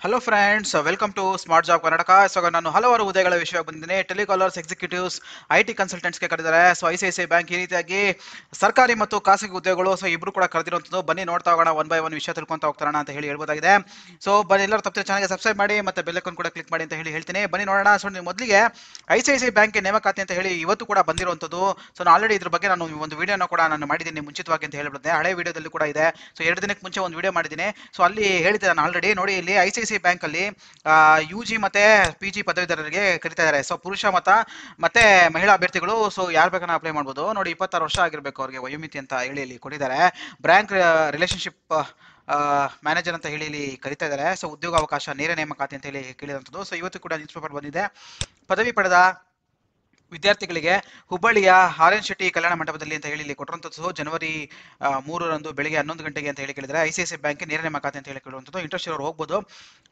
Hello friends, welcome to smart job Karnataka. So ನಾನು ಹಲವಾರು ಹುದ್ದೆಗಳ ವಿಷಯ ಬಂದಿದ್ದೇನೆ. ಟೆಲಿಕಾಲರ್ಸ್, ಎಕ್ಸಿಕ್ಯೂಟಿವ್ಸ್, ಐಟಿ ಕನ್ಸಲ್ಟೆಂಟ್ಸ್ಗೆ ಕರೆದಿದ್ದಾರೆ. ಸೊ ಐಸಿಐಸಿಐ ಬ್ಯಾಂಕ್ ಈ ರೀತಿಯಾಗಿ ಸರ್ಕಾರಿ ಮತ್ತು ಖಾಸಗಿ ಹುದ್ದೆಗಳು ಸೊ ಇಬ್ರು ಕೂಡ ಕರೆದಿರುವಂಥದ್ದು. ಬನ್ನಿ ನೋಡ್ತಾ ಹೋಗೋಣ, ಒನ್ ಬೈ ಒನ್ ವಿಷಯ ತಿಳ್ಕೊಂತ ಹೋಗ್ತಾರೋಣ ಅಂತ ಹೇಳಿ ಹೇಳ್ಬೋದಾಗಿದೆ. ಸೊ ಬನ್ನಿ, ಎಲ್ಲರೂ ತಪ್ಪದೆ ಚಾನಲ್ಗೆ ಸಬ್ಸ್ಕ್ರೈಬ್ ಮಾಡಿ ಮತ್ತೆ ಬೆಲ್ ಐಕಾನ್ ಕೂಡ ಕ್ಲಿಕ್ ಮಾಡಿ ಅಂತ ಹೇಳ್ತೀನಿ. ಬನ್ನಿ ನೋಡೋಣ. ಸೊ ನೀವು ಮೊದಲಿಗೆ ಐಸಿಐಸಿಐ ಬ್ಯಾಂಕ್ಗೆ ನೇಮಕಾತಿ ಅಂತ ಹೇಳಿ ಇವತ್ತು ಕೂಡ ಬಂದಿರುವಂಥದ್ದು. ಸೊ ನಾನು ಆಲ್ರೆಡಿ ಇದ್ರ ಬಗ್ಗೆ ನಾನು ಒಂದು ವಿಡಿಯೋನ ಕೂಡ ನಾನು ಮಾಡಿದ್ದೀನಿ ಮುಂಚಿತವಾಗಿ ಅಂತ ಹೇಳ್ಬಿಡ್ತೇನೆ. ಹಳೆ ವಿಡಿಯೋದಲ್ಲಿ ಕೂಡ ಇದೆ. ಸೊ 2 ದಿನಕ್ಕೆ ಮುಂಚೆ ಒಂದು ವಿಡಿಯೋ ಮಾಡಿದ್ದೀನಿ. ಸೊ ಅಲ್ಲಿ ಹೇಳಿದ್ದೆ ನಾನು ಆಲ್ರೆಡಿ. ನೋಡಿ, ಇಲ್ಲಿ ಐಸಿಐಸಿಐ ಬ್ಯಾಂಕ್ ಅಲ್ಲಿ UG ಮತ್ತೆ PG ಪದವೀಧರರಿಗೆ ಕರಿತಾ ಇದ್ದಾರೆ. ಸೊ ಪುರುಷ ಮತ್ತೆ ಮಹಿಳಾ ಅಭ್ಯರ್ಥಿಗಳು ಸೊ ಯಾರು ಬೇಕಾದ್ರೆ ಅಪ್ಲೈ ಮಾಡ್ಬೋದು. ನೋಡಿ, 26 ವರ್ಷ ಆಗಿರ್ಬೇಕು ಅವ್ರಿಗೆ ವಯೋಮಿತಿ ಅಂತ ಹೇಳಿ ಇಲ್ಲಿ ಕೊಟ್ಟಿದ್ದಾರೆ. ಬ್ಯಾಂಕ್ ರಿಲೇಶನ್ಶಿಪ್ ಮ್ಯಾನೇಜರ್ ಅಂತ ಹೇಳಿ ಇಲ್ಲಿ ಕರಿತಾ ಇದ್ದಾರೆ. ಸೊ ಉದ್ಯೋಗಾವಕಾಶ, ನೇರ ನೇಮಕಾತಿ ಅಂತ ಹೇಳಿ ಕೇಳಿದಂಥದ್ದು. ಸೊ ಇವತ್ತು ಕೂಡ ನ್ಯೂಸ್ ಪೇಪರ್ ಬಂದಿದೆ. ಪದವಿ ಪಡೆದ ವಿದ್ಯಾರ್ಥಿಗಳಿಗೆ ಹುಬ್ಬಳ್ಳಿಯ ಆರ್ಎನ್ ಶೆಟ್ಟಿ ಕಲ್ಯಾಣ ಮಂಟಪದಲ್ಲಿ ಅಂತ ಹೇಳಿ ಇಲ್ಲಿ ಕೊಟ್ಟಿರುವಂಥದ್ದು. ಜನವರಿ 3ರಂದು ಬೆಳಿಗ್ಗೆ 11 ಗಂಟೆಗೆ ಅಂತ ಹೇಳಿ ಕೇಳಿದರೆ ಐಸಿಐಸಿಐ ಬ್ಯಾಂಕ್ ನೇರ ನೇಮಕಾತಿ ಅಂತ ಹೇಳಿ ಕೇಳುವಂಥದ್ದು. ಇಂಟ್ರೆಸ್ಟ್ ಇರೋರು ಹೋಗ್ಬೋದು.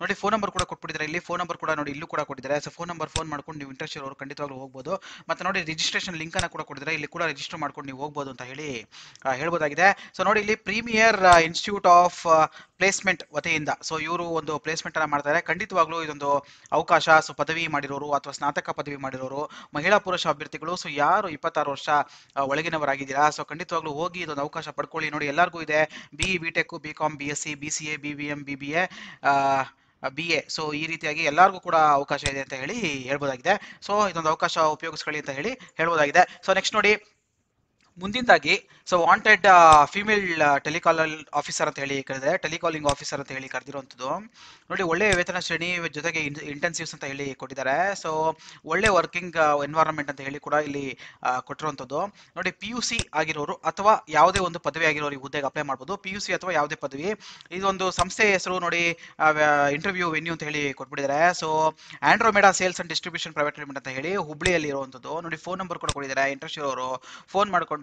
ನೋಡಿ, ಫೋನ್ ನಂಬರ್ ಕೂಡ ಕೊಟ್ಬಿಟ್ಟಿದ್ದಾರೆ. ಇಲ್ಲಿ ಫೋನ್ ನಂಬರ್ ಕೂಡ ನೋಡಿ, ಇಲ್ಲೂ ಕೂಡ ಕೊಟ್ಟಿದ್ದಾರೆ. ಸೊ ಫೋನ್ ನಂಬರ್ ಫೋನ್ ಮಾಡ್ಕೊಂಡು ನೀವು ಇಂಟ್ರೆಸ್ಟ್ ಇರೋರು ಖಂಡಿತವಾಗ್ಲೂ ಹೋಗ್ಬೋದು. ಮತ್ತೆ ನೋಡಿ, ರಿಜಿಸ್ಟ್ರೇಷನ್ ಲಿಂಕ್ ಅನ್ನು ಕೂಡ ಕೊಟ್ಟಿದ್ದಾರೆ. ಇಲ್ಲಿ ಕೂಡ ರಿಜಿಸ್ಟರ್ ಮಾಡ್ಕೊಂಡು ನೀವು ಹೋಗ್ಬೋದು ಅಂತ ಹೇಳಿ ಹೇಳ್ಬೋದಾಗಿದೆ. ಸೊ ನೋಡಿ, ಇಲ್ಲಿ ಪ್ರೀಮಿಯರ್ ಇನ್ಸ್ಟಿಟ್ಯೂಟ್ ಆಫ್ ಪ್ಲೇಸ್ಮೆಂಟ್ ವತಿಯಿಂದ ಸೊ ಇವರು ಒಂದು ಪ್ಲೇಸ್ಮೆಂಟ್ ಅನ್ನ ಮಾಡ್ತಾರೆ. ಖಂಡಿತವಾಗ್ಲೂ ಇದೊಂದು ಅವಕಾಶ. ಸೊ ಪದವಿ ಮಾಡಿರೋರು ಅಥವಾ ಸ್ನಾತಕ ಪದವಿ ಮಾಡಿರೋರು, ಮಹಿಳಾ ಪುರುಷ ಅಭ್ಯರ್ಥಿಗಳು, ಸೊ ಯಾರು 26 ವರ್ಷ ಒಳಗಿನವರಾಗಿದ್ದೀರಾ, ಸೊ ಖಂಡಿತವಾಗ್ಲೂ ಹೋಗಿ ಇದೊಂದು ಅವಕಾಶ ಪಡ್ಕೊಳ್ಳಿ. ನೋಡಿ, ಎಲ್ಲರಿಗೂ ಇದೆ. BE, BTech, BCom, BSc, BCA, BBM, BBA, BA. So ಈ ರೀತಿಯಾಗಿ ಎಲ್ಲರಿಗೂ ಕೂಡ ಅವಕಾಶ ಇದೆ ಅಂತ ಹೇಳಿ ಹೇಳ್ಬೋದಾಗಿದೆ. ಸೊ ಇದೊಂದು ಅವಕಾಶ ಉಪಯೋಗಿಸ್ಕೊಳ್ಳಿ ಅಂತ ಹೇಳಿ ಹೇಳ್ಬೋದಾಗಿದೆ. ಸೊ ನೆಕ್ಸ್ಟ್ ನೋಡಿ, ಮುಂದಿನದಾಗಿ so wanted female telecaller officer ಅಂತ ಹೇಳಿ ಕರೆದಿದೆ. ಟೆಲಿಕಾಲಿಂಗ್ ಆಫೀಸರ್ ಅಂತ ಹೇಳಿ ಕರೆದಿರುವಂಥದ್ದು. ನೋಡಿ, ಒಳ್ಳೆ ವೇತನ ಶ್ರೇಣಿ ಜೊತೆಗೆ ಇಂಟೆನ್ಸಿವ್ಸ್ ಅಂತ ಹೇಳಿ ಕೊಟ್ಟಿದ್ದಾರೆ. ಸೊ ಒಳ್ಳೆ ವರ್ಕಿಂಗ್ ಎನ್ವೈರನ್ಮೆಂಟ್ ಅಂತ ಹೇಳಿ ಕೂಡ ಇಲ್ಲಿ ಕೊಟ್ಟಿರುವಂಥದ್ದು. ನೋಡಿ, PUC ಆಗಿರೋರು ಅಥವಾ ಯಾವುದೇ ಒಂದು ಪದವಿ ಆಗಿರೋರು ಈ ಹುದ್ದೆಗೆ ಅಪ್ಲೈ ಮಾಡ್ಬೋದು. PUC ಅಥವಾ ಯಾವುದೇ ಪದವಿ. ಇದೊಂದು ಸಂಸ್ಥೆ ಹೆಸರು ನೋಡಿ, ಇಂಟರ್ವ್ಯೂ ವೆನ್ಯೂ ಅಂತ ಹೇಳಿ ಕೊಟ್ಬಿಟ್ಟಿದ್ದಾರೆ. So Andromeda sales and distribution private limited ಅಂತ ಹೇಳಿ ಹುಬ್ಳಿಯಲ್ಲಿ ಇರುವಂಥದ್ದು. ನೋಡಿ, ಫೋನ್ ನಂಬರ್ ಕೂಡ ಕೊಟ್ಟಿದ್ದಾರೆ. ಇಂಟ್ರೆಸ್ಟ್ ಇರೋರು ಫೋನ್ ಮಾಡಿಕೊಂಡು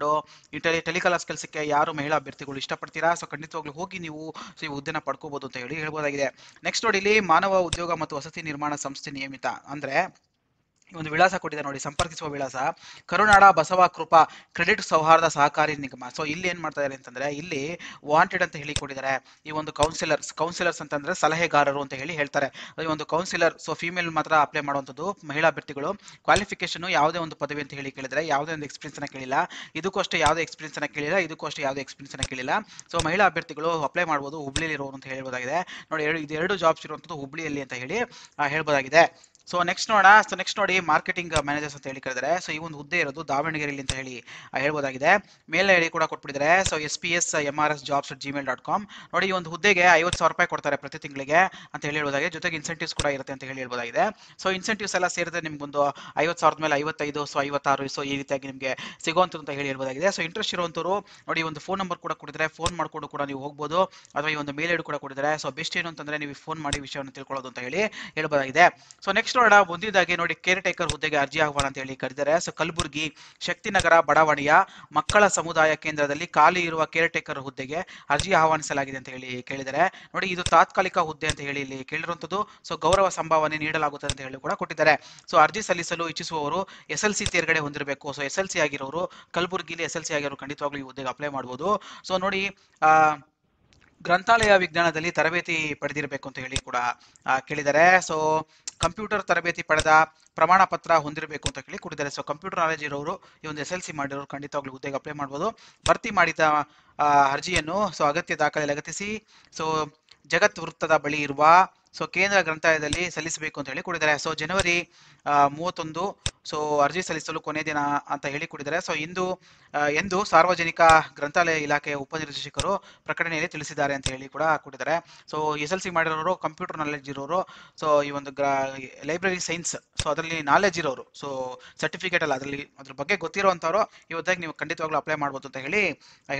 ಈ ಟೆಲಿಕಾಲರ್ಸ್ ಕೆಲಸಕ್ಕೆ ಯಾರು ಮಹಿಳಾ ಅಭ್ಯರ್ಥಿಗಳು ಇಷ್ಟಪಡ್ತೀರಾ, ಸೊ ಖಂಡಿತವಾಗ್ಲೂ ಹೋಗಿ ನೀವು ಸೊ ಈ ಹುದ್ದೆನ ಪಡ್ಕೋಬಹುದು ಅಂತ ಹೇಳಿ ಹೇಳ್ಬೋದಾಗಿದೆ. ನೆಕ್ಸ್ಟ್ ನೋಡಿ, ಇಲ್ಲಿ ಮಾನವ ಉದ್ಯೋಗ ಮತ್ತು ವಸತಿ ನಿರ್ಮಾಣ ಸಂಸ್ಥೆ ನಿಯಮಿತ ಅಂದ್ರೆ ಒಂದು ವಿಳಾಸ ಕೊಟ್ಟಿದೆ ನೋಡಿ, ಸಂಪರ್ಕಿಸುವ ವಿಳಾಸ ಕರುನಾಡ ಬಸವ ಕೃಪಾ ಕ್ರೆಡಿಟ್ ಸೌಹಾರ್ದ ಸಹಕಾರಿ ನಿಗಮ. ಸೊ ಇಲ್ಲಿ ಏನ್ ಮಾಡ್ತಾ ಇದ್ದಾರೆ ಅಂತಂದ್ರೆ, ಇಲ್ಲಿ ವಾಂಟೆಡ್ ಅಂತ ಹೇಳಿ ಕೊಟ್ಟಿದ್ದಾರೆ. ಈ ಒಂದು ಕೌನ್ಸಿಲರ್ಸ್ ಅಂತಂದ್ರೆ ಸಲಹೆಗಾರರು ಅಂತ ಹೇಳಿ ಹೇಳ್ತಾರೆ. ಈ ಒಂದು ಕೌನ್ಸಿಲರ್ ಸೊ ಫಿಮೇಲ್ ಮಾತ್ರ ಅಪ್ಲೈ ಮಾಡುವಂಥದ್ದು, ಮಹಿಳಾ ಅಭ್ಯರ್ಥಿಗಳು. ಕ್ವಾಲಿಫಿಕೇಶನ್ ಯಾವುದೇ ಒಂದು ಪದವಿ ಅಂತ ಹೇಳಿ ಕೇಳಿದ್ರೆ ಯಾವುದೇ ಒಂದು ಎಕ್ಸ್ಪೀರಿಯನ್ಸ್ ಅನ್ನ ಕೇಳಿಲ್ಲ. ಇದಕ್ಕೂ ಅಷ್ಟೇ ಯಾವುದೇ ಎಕ್ಸ್ಪೀರಿಯನ್ಸ್ ಅನ್ನ ಕೇಳಿಲ್ಲ. ಇದಕ್ಕೂ ಅಷ್ಟೇ ಯಾವುದೇ ಎಕ್ಸ್ಪೀರಿಯನ್ಸ್ ಅನ್ನ ಕೇಳಿಲ್ಲ. ಸೊ ಮಹಿಳಾ ಅಭ್ಯರ್ಥಿಗಳು ಅಪ್ಲೈ ಮಾಡ್ಬೋದು. ಹುಬ್ಳಿಯಲ್ಲಿ ಇರೋರು ಅಂತ ಹೇಳ್ಬೋದಾಗಿದೆ. ನೋಡಿ, ಇದು 2 ಜಾಬ್ಸ್ ಇರುವಂಥದ್ದು ಹುಬ್ಳಿಯಲ್ಲಿ ಅಂತ ಹೇಳಿ ಹೇಳ್ಬೋದಾಗಿದೆ. ಸೊ ನೆಕ್ಸ್ಟ್ ನೋಡಿ, ಮಾರ್ಕೆಟಿಂಗ್ ಮ್ಯಾನೇಜರ್ಸ್ ಅಂತ ಹೇಳಿ ಕರೆದರೆ. ಸೊ ಈ ಒಂದು ಹುದ್ದೆ ಇರೋದು ದಾವಣಗೆರೆಯಲ್ಲಿ ಅಂತ ಹೇಳಿ ಹೇಳ್ಬೋದಾಗಿದೆ. ಮೇಲ್ ಐಡಿ ಕೂಡ ಕೊಟ್ಬಿಟ್ಟಿದ್ದಾರೆ. So spsmrsjobs@gmail.com. ನೋಡಿ, ಈ ಒಂದು ಹುದ್ದೆಗೆ 50,000 ರೂಪಾಯಿ ಕೊಡ್ತಾರೆ ಪ್ರತಿ ತಿಂಗಳಿಗೆ ಅಂತ ಹೇಳಿ ಹೇಳ್ಬೋದಾಗಿದೆ. ಜೊತೆಗೆ ಇನ್ಸೆಂಟಿವ್ಸ್ ಕೂಡ ಇರುತ್ತೆ ಅಂತ ಹೇಳಿ ಹೇಳ್ಬೋದಾಗಿದೆ. ಸೊ ಇನ್ಸೆಂಟಿವ್ಸ್ ಎಲ್ಲ ಸೇರಿದ್ರೆ ನಿಮ್ಗೊಂದು 50,000 ಮೇಲೆ 55, ಸೊ 56, ಸೊ ಈ ರೀತಿಯಾಗಿ ನಿಮಗೆ ಸಿಗುವಂತ ಅಂತ ಹೇಳಿ ಹೇಳ್ಬೋದಾಗಿದೆ. ಸೊ ಇಂಟ್ರೆಸ್ಟ್ ಇರುವಂತರು ನೋಡಿ, ಒಂದು ಫೋನ್ ನಂಬರ್ ಕೂಡ ಕೊಟ್ಟಿದ್ದಾರೆ. ಫೋನ್ ಮಾಡ್ಕೊಂಡು ಕೂಡ ನೀವು ಹೋಗ್ಬೋದು. ಅಥವಾ ಈ ಒಂದು ಮೇಲ್ ಐಡಿ ಕೂಡ ಕೊಟ್ಟಿದ್ದಾರೆ. ಸೊ ಬೆಸ್ಟ್ ಏನು ಅಂತಂದ್ರೆ ನೀವು ಫೋನ್ ಮಾಡಿ ವಿಷಯವನ್ನು ತಿಳ್ಕೊಳ್ಳೋದು ಅಂತ ಹೇಳಿ ಹೇಳ್ಬೋದಾಗಿದೆ. ಸೊ ನೆಕ್ಸ್ಟ್ ನೋಡೋಣ, ಮುಂದಿನದಾಗಿ ನೋಡಿ, ಕೇರ್ ಟೇಕರ್ ಹುದ್ದೆಗೆ ಅರ್ಜಿ ಆಹ್ವಾನ ಅಂತ ಹೇಳಿ ಕರೆದಿದ್ದಾರೆ. ಸೊ ಕಲಬುರಗಿ ಶಕ್ತಿನಗರ ಬಡಾವಣೆಯ ಮಕ್ಕಳ ಸಮುದಾಯ ಕೇಂದ್ರದಲ್ಲಿ ಖಾಲಿ ಇರುವ ಕೇರ್ ಟೇಕರ್ ಹುದ್ದೆಗೆ ಅರ್ಜಿ ಆಹ್ವಾನಿಸಲಾಗಿದೆ ಅಂತ ಹೇಳಿ ಕೇಳಿದ್ದಾರೆ. ನೋಡಿ, ಇದು ತಾತ್ಕಾಲಿಕ ಹುದ್ದೆ ಅಂತ ಹೇಳಿ ಇಲ್ಲಿ ಕೇಳಿರುವಂತದ್ದು. ಸೊ ಗೌರವ ಸಂಭಾವನೆ ನೀಡಲಾಗುತ್ತದೆ ಅಂತ ಹೇಳಿ ಕೂಡ ಕೊಟ್ಟಿದ್ದಾರೆ. ಸೊ ಅರ್ಜಿ ಸಲ್ಲಿಸಲು ಇಚ್ಛಿಸುವವರು SLC ತೇರ್ಗಡೆ ಹೊಂದಿರಬೇಕು. ಸೊ SLC ಆಗಿರೋರು, ಕಲಬುರಗಿಲಿ SLC ಆಗಿರೋರು ಖಂಡಿತವಾಗ್ಲೂ ಈ ಹುದ್ದೆಗೆ ಅಪ್ಲೈ ಮಾಡಬಹುದು. ಸೊ ನೋಡಿ, ಗ್ರಂಥಾಲಯ ವಿಜ್ಞಾನದಲ್ಲಿ ತರಬೇತಿ ಪಡೆದಿರಬೇಕು ಅಂತ ಹೇಳಿ ಕೂಡ ಕೇಳಿದ್ದಾರೆ. ಸೊ ಕಂಪ್ಯೂಟರ್ ತರಬೇತಿ ಪಡೆದ ಪ್ರಮಾಣ ಪತ್ರ ಹೊಂದಿರಬೇಕು ಅಂತ ಹೇಳಿ ಕೊಟ್ಟಿದ್ದಾರೆ. ಸೊ ಕಂಪ್ಯೂಟರ್ ನಾಲೆಜ್ ಇರೋರು, ಈ ಒಂದು SLC ಮಾಡಿರೋರು ಖಂಡಿತವಾಗ್ಲೂ ಹುದ್ದೆಗೆ ಅಪ್ಲೈ ಮಾಡ್ಬೋದು. ಭರ್ತಿ ಮಾಡಿದ ಅರ್ಜಿಯನ್ನು ಸೊ ಅಗತ್ಯ ದಾಖಲೆ ಲಗತ್ತಿಸಿ ಸೊ ಜಗತ್ ವೃತ್ತದ ಬಳಿ ಇರುವ ಸೊ ಕೇಂದ್ರ ಗ್ರಂಥಾಲಯದಲ್ಲಿ ಸಲ್ಲಿಸಬೇಕು ಅಂತ ಹೇಳಿ ಕೊಟ್ಟಿದ್ದಾರೆ. ಸೊ ಜನವರಿ 31 ಸೊ ಅರ್ಜಿ ಸಲ್ಲಿಸಲು ಕೊನೆ ದಿನ ಅಂತ ಹೇಳಿ ಕೊಟ್ಟಿದ್ದಾರೆ. ಸೊ ಎಂದು ಸಾರ್ವಜನಿಕ ಗ್ರಂಥಾಲಯ ಇಲಾಖೆಯ ಉಪನಿರ್ದೇಶಕರು ಪ್ರಕಟಣೆಯಲ್ಲಿ ತಿಳಿಸಿದ್ದಾರೆ ಅಂತ ಹೇಳಿ ಕೂಡ ಕೊಟ್ಟಿದ್ದಾರೆ. ಸೊ SLC ಮಾಡಿರೋರು, ಕಂಪ್ಯೂಟರ್ ನಾಲೆಜ್ ಇರೋರು, ಸೊ ಈ ಒಂದು ಲೈಬ್ರರಿ ಸೈನ್ಸ್ ಸೊ ಅದರಲ್ಲಿ ನಾಲೆಜ್ ಇರೋರು, ಸೊ ಸರ್ಟಿಫಿಕೇಟ್ ಅಲ್ಲ ಅದ್ರ ಬಗ್ಗೆ ಗೊತ್ತಿರುವಂತವ್ರು ಈ ಹುದ್ದೆಗೆ ನೀವು ಖಂಡಿತವಾಗ್ಲೂ ಅಪ್ಲೈ ಮಾಡ್ಬೋದು ಅಂತ ಹೇಳಿ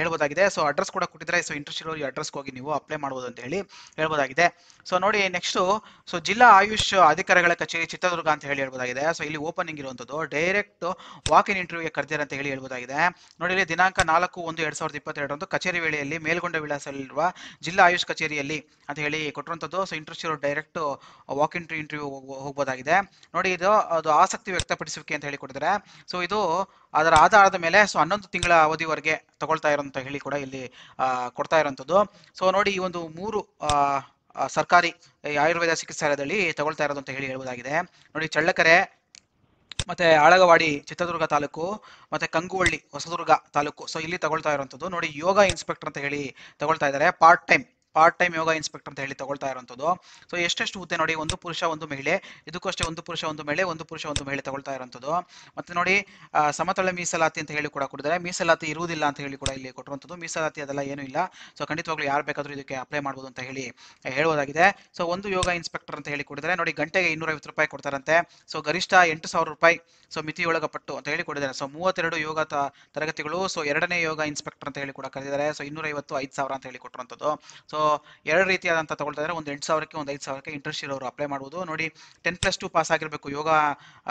ಹೇಳ್ಬೋದಾಗಿದೆ. ಸೊ ಅಡ್ರೆಸ್ ಕೂಡ ಕೊಟ್ಟಿದ್ದಾರೆ. ಸೊ ಇಂಟ್ರೆಸ್ಟ್ ಇರೋರು ಈ ಅಡ್ರೆಸ್ಗೆ ಹೋಗಿ ನೀವು ಅಪ್ಲೈ ಮಾಡ್ಬೋದು ಅಂತ ಹೇಳಿ ಹೇಳ್ಬೋದಾಗಿದೆ. ಸೊ ನೋಡಿ, ನೆಕ್ಸ್ಟ್ ಸೊ ಜಿಲ್ಲಾ ಆಯುಷ್ ಅಧಿಕಾರಿಗಳ ಕಚೇರಿ ಚಿತ್ರದುರ್ಗ ಅಂತ ಹೇಳಿ ಹೇಳ್ಬೋದಾಗಿದೆ. ಸೊ ಇಲ್ಲಿ ಓಪನಿಂಗ್ ಇರುವಂತದ್ದು, ಡೈರೆಕ್ಟ್ ವಾಕ್ ಇನ್ ಇಂಟರ್ವ್ಯೂಗೆ ಕರೆದಿದ್ದಾರೆ ಅಂತ ಹೇಳಿ ಹೇಳ್ಬೋದಾಗಿದೆ. ನೋಡಿ, ಇಲ್ಲಿ ದಿನಾಂಕ 4/1/2022 ಕಚೇರಿ ವೇಳೆಯಲ್ಲಿ ಮೇಲ್ಗೊಂಡ ವಿಳಾಸದಲ್ಲಿರುವ ಜಿಲ್ಲಾ ಆಯುಷ್ ಕಚೇರಿಯಲ್ಲಿ ಅಂತ ಹೇಳಿ ಕೊಟ್ಟಿರುವಂತದ್ದು. ಸೊ ಇಂಟ್ರೆಸ್ಟ್ ಇರೋ ಡೈರೆಕ್ಟ್ ವಾಕ್ ಇನ್ ಇಂಟರ್ವ್ಯೂ ಹೋಗಬಹುದಾಗಿದೆ. ನೋಡಿ, ಅದು ಆಸಕ್ತಿ ವ್ಯಕ್ತಪಡಿಸುವಿಕೆ ಅಂತ ಹೇಳಿ ಕೊಟ್ಟಿದ್ದಾರೆ. ಸೊ ಇದು ಅದರ ಆಧಾರದ ಮೇಲೆ ಸೊ 11 ತಿಂಗಳ ಅವಧಿವರೆಗೆ ತಗೊಳ್ತಾ ಇರೋ ಅಂತ ಹೇಳಿ ಕೂಡ ಇಲ್ಲಿ ಕೊಡ್ತಾ ಇರುವಂತದ್ದು. ಸೊ ನೋಡಿ, ಈ ಒಂದು 3 ಸರ್ಕಾರಿ ಈ ಆಯುರ್ವೇದ ಚಿಕಿತ್ಸಾಲಯದಲ್ಲಿ ತಗೊಳ್ತಾ ಇರೋದು ಅಂತ ಹೇಳಿ ಹೇಳ್ಬೋದಾಗಿದೆ. ನೋಡಿ ಚಳ್ಳಕೆರೆ ಮತ್ತೆ ಆಳಗವಾಡಿ ಚಿತ್ರದುರ್ಗ ತಾಲೂಕು ಮತ್ತೆ ಕಂಗುವಳ್ಳಿ ಹೊಸದುರ್ಗ ತಾಲೂಕು, ಸೊ ಇಲ್ಲಿ ತಗೊಳ್ತಾ ಇರುವಂತದ್ದು. ನೋಡಿ ಯೋಗ ಇನ್ಸ್ಪೆಕ್ಟರ್ ಅಂತ ಹೇಳಿ ತಗೊಳ್ತಾ ಇದ್ದಾರೆ, ಪಾರ್ಟ್ ಟೈಮ್ ಯೋಗ ಇನ್ಸ್ಪೆಕ್ಟರ್ ಅಂತ ಹೇಳಿ ತಗೊಳ್ತಾ ಇರುವಂತದ್ದು. ಸೊ ಎಷ್ಟೆಷ್ಟು ಹುದ್ದೆ ನೋಡಿ, ಒಂದು ಪುರುಷ ಒಂದು ಮಹಿಳೆ, ಇದಕ್ಕೂ ಅಷ್ಟೇ ಒಂದು ಪುರುಷ ಒಂದು ಮಹಿಳೆ, ಒಂದು ಪುರುಷ ಒಂದು ಮಹಿಳೆ ತಗೊಳ್ತಾ ಇರುವಂತದ್ದು. ಮತ್ತೆ ನೋಡಿ ಸಮತಳ ಮೀಸಲಾತಿ ಅಂತ ಹೇಳಿ ಕೂಡ ಕೊಟ್ಟಿದ್ದಾರೆ, ಮೀಸಲಾತಿ ಇರುವುದಿಲ್ಲ ಅಂತ ಹೇಳಿ ಕೂಡ ಇಲ್ಲಿ ಕೊಟ್ಟಿರುವಂತದ್ದು. ಮೀಸಲಾತಿ ಅದೆಲ್ಲ ಏನೂ ಇಲ್ಲ, ಸೊ ಖಂಡಿತವಾಗ್ಲೂ ಯಾರು ಬೇಕಾದ್ರೂ ಇದಕ್ಕೆ ಅಪ್ಲೈ ಮಾಡ್ಬೋದು ಅಂತ ಹೇಳಿ ಹೇಳೋದಾಗಿದೆ. ಸೊ ಒಂದು ಯೋಗ ಇನ್ಸ್ಪೆಕ್ಟರ್ ಅಂತ ಹೇಳಿ ಕೊಟ್ಟಿದ್ದಾರೆ. ನೋಡಿ ಗಂಟೆಗೆ 250 ರೂಪಾಯಿ ಕೊಡ್ತಾರಂತೆ, ಸೊ ಗರಿಷ್ಠ 8,000 ರೂಪಾಯಿ ಸೊ ಮಿತಿಯೊಳಗಪಟ್ಟು ಅಂತ ಹೇಳಿ ಕೊಟ್ಟಿದ್ದಾರೆ. ಸೊ 32 ಯೋಗ ತರಗತಿಗಳು, ಸೊ ಎರಡನೇ ಯೋಗ ಇನ್ಸ್ಪೆಕ್ಟರ್ ಅಂತ ಹೇಳಿ ಕೂಡ ಕರೆದಿದ್ದಾರೆ. ಸೊ 250 5,000 ಅಂತ ಹೇಳಿ ಕೊಟ್ಟಿರುವಂತದ್ದು. ಸೊ ಎರಡು ರೀತಿಯಾದಂತ ತಗೊಳ್ತಾ ಇದ್ದಾರೆ, ಒಂದು 8,000ಕ್ಕೆ ಒಂದು 5,000ಕ್ಕೆ. ಇಂಟ್ರೆಸ್ಟ್ ಇರೋರು ಅಪ್ಲೈ ಮಾಡಬಹುದು. ನೋಡಿ 10+2 ಪಾಸ್ ಆಗಿರಬೇಕು, ಯೋಗ